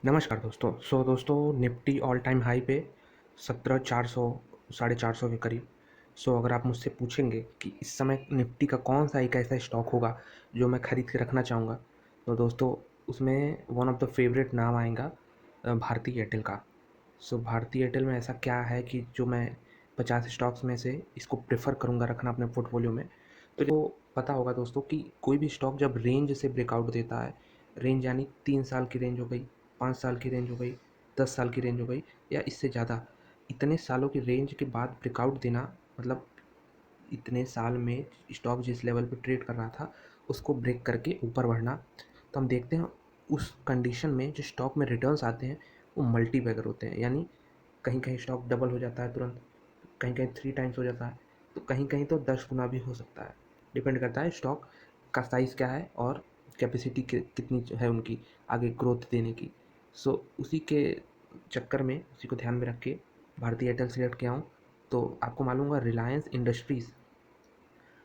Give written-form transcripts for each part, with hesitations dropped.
नमस्कार दोस्तों। दोस्तों, निफ्टी ऑल टाइम हाई पे 17,400 450 के करीब। अगर आप मुझसे पूछेंगे कि इस समय निफ्टी का कौन सा एक ऐसा स्टॉक होगा जो मैं खरीद के रखना चाहूँगा, तो दोस्तों उसमें वन ऑफ द फेवरेट नाम आएगा भारती एयरटेल का। भारती एयरटेल में ऐसा क्या है कि जो मैं 50 स्टॉक्स में से इसको प्रेफर करूँगा रखना अपने पोर्टफोलियो में। तो जो पता होगा दोस्तों कि कोई भी स्टॉक जब रेंज से ब्रेकआउट देता है, रेंज यानी 3 साल की रेंज हो गई, 5 साल की रेंज हो गई, 10 साल की रेंज हो गई या इससे ज़्यादा, इतने सालों की रेंज के बाद ब्रेकआउट देना, मतलब इतने साल में स्टॉक जिस लेवल पे ट्रेड कर रहा था उसको ब्रेक करके ऊपर बढ़ना। तो हम देखते हैं उस कंडीशन में जो स्टॉक में रिटर्न्स आते हैं वो मल्टी बैगर होते हैं, यानी कहीं कहीं स्टॉक डबल हो जाता है तुरंत, कहीं कहीं 3 टाइम्स हो जाता है, तो कहीं कहीं तो 10 गुना भी हो सकता है। डिपेंड करता है स्टॉक का साइज़ क्या है और कैपेसिटी कितनी है उनकी आगे ग्रोथ देने की। उसी के चक्कर में, उसी को ध्यान में रख के भारतीय एयरटेल सेलेक्ट किया हूँ। तो आपको मालूम होगा रिलायंस इंडस्ट्रीज़,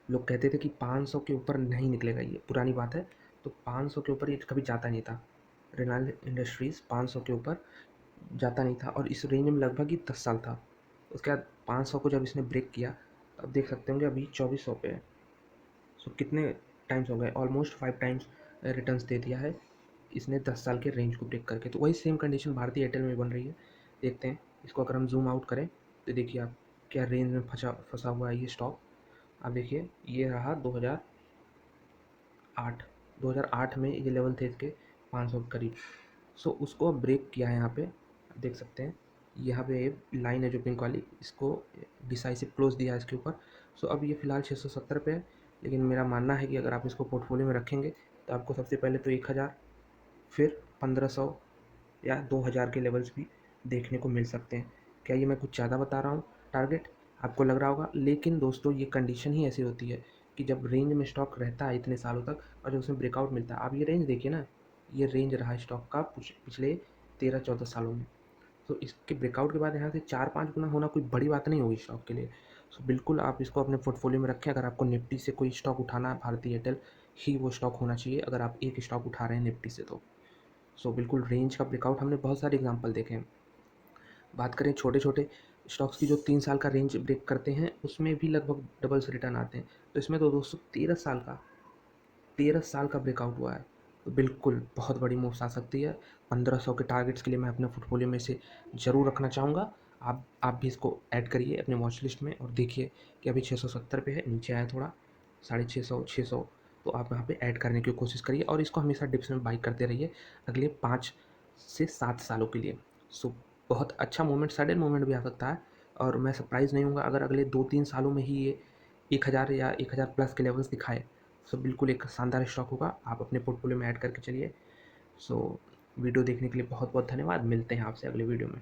लोग कहते थे कि 500 के ऊपर नहीं निकलेगा, ये पुरानी बात है। तो 500 के ऊपर ये कभी जाता नहीं था। रिलायंस इंडस्ट्रीज़ 500 के ऊपर जाता नहीं था और इस रेंज में लगभग ही 10 साल था। उसके बाद 500 को जब इसने ब्रेक किया, अब देख सकते होंगे अभी 2400 पे है। कितने टाइम्स हो गए, ऑलमोस्ट 5 टाइम्स रिटर्न्स दे दिया है इसने 10 साल के रेंज को ब्रेक करके। तो वही सेम कंडीशन भारतीय एयरटेल में बन रही है। देखते हैं इसको, अगर हम जूम आउट करें तो देखिए आप क्या रेंज में फंसा हुआ है ये स्टॉक। आप देखिए ये रहा 2008, 2008 में ये लेवल थे इसके 500 के करीब। उसको अब ब्रेक किया है यहाँ पे, आप देख सकते हैं। यहाँ पे लाइन है जो पिंक वाली, इसको डिसाइसिव क्लोज दिया है इसके ऊपर। अब ये फ़िलहाल 670 पे है, लेकिन मेरा मानना है कि अगर आप इसको पोर्टफोलियो में रखेंगे तो आपको सबसे पहले तो 1000, फिर 1500 या 2000 के लेवल्स भी देखने को मिल सकते हैं। क्या ये मैं कुछ ज़्यादा बता रहा हूँ टारगेट? आपको लग रहा होगा, लेकिन दोस्तों ये कंडीशन ही ऐसी होती है कि जब रेंज में स्टॉक रहता है इतने सालों तक और जब उसमें ब्रेकआउट मिलता है, आप ये रेंज देखिए ना, ये रेंज रहा स्टॉक का पिछले 13-14 सालों में। इसके ब्रेकआउट के बाद यहाँ से 4-5 गुना होना कोई बड़ी बात नहीं होगी स्टॉक के लिए। बिल्कुल आप इसको अपने पोर्टफोलियो में रखें। अगर आपको निफ्टी से कोई स्टॉक उठाना है, भारतीय एयरटेल ही वो स्टॉक होना चाहिए अगर आप एक स्टॉक उठा रहे हैं निफ्टी से तो। बिल्कुल रेंज का ब्रेकआउट हमने बहुत सारे एग्जांपल देखे हैं। बात करें छोटे-छोटे स्टॉक्स की जो 3 साल का रेंज ब्रेक करते हैं, उसमें भी लगभग डबल से रिटर्न आते हैं। तो इसमें तो दोस्तों 13 साल का ब्रेकआउट हुआ है। तो बिल्कुल बहुत बड़ी मूव्स आ सकती है। 1500 के टारगेट्स के लिए मैं अपने पोर्टफोलियो में से ज़रूर रखना चाहूँगा। आप भी इसको ऐड करिए अपने वॉच लिस्ट में और देखिए कि अभी 670 पे है, नीचे आया थोड़ा 650 600, तो आप यहाँ पे ऐड करने की कोशिश करिए और इसको हमेशा डिप्स में बाई करते रहिए अगले 5 से 7 सालों के लिए। बहुत अच्छा मोमेंट, सडन मोमेंट भी आ सकता है और मैं सरप्राइज़ नहीं होऊँगा अगर अगले 2-3 सालों में ही ये 1000 या 1000 प्लस के लेवल्स दिखाए। बिल्कुल एक शानदार स्टॉक होगा, आप अपने पोर्टफोलियो में ऐड करके चलिए। वीडियो देखने के लिए बहुत बहुत धन्यवाद। मिलते हैं आपसे अगले वीडियो में।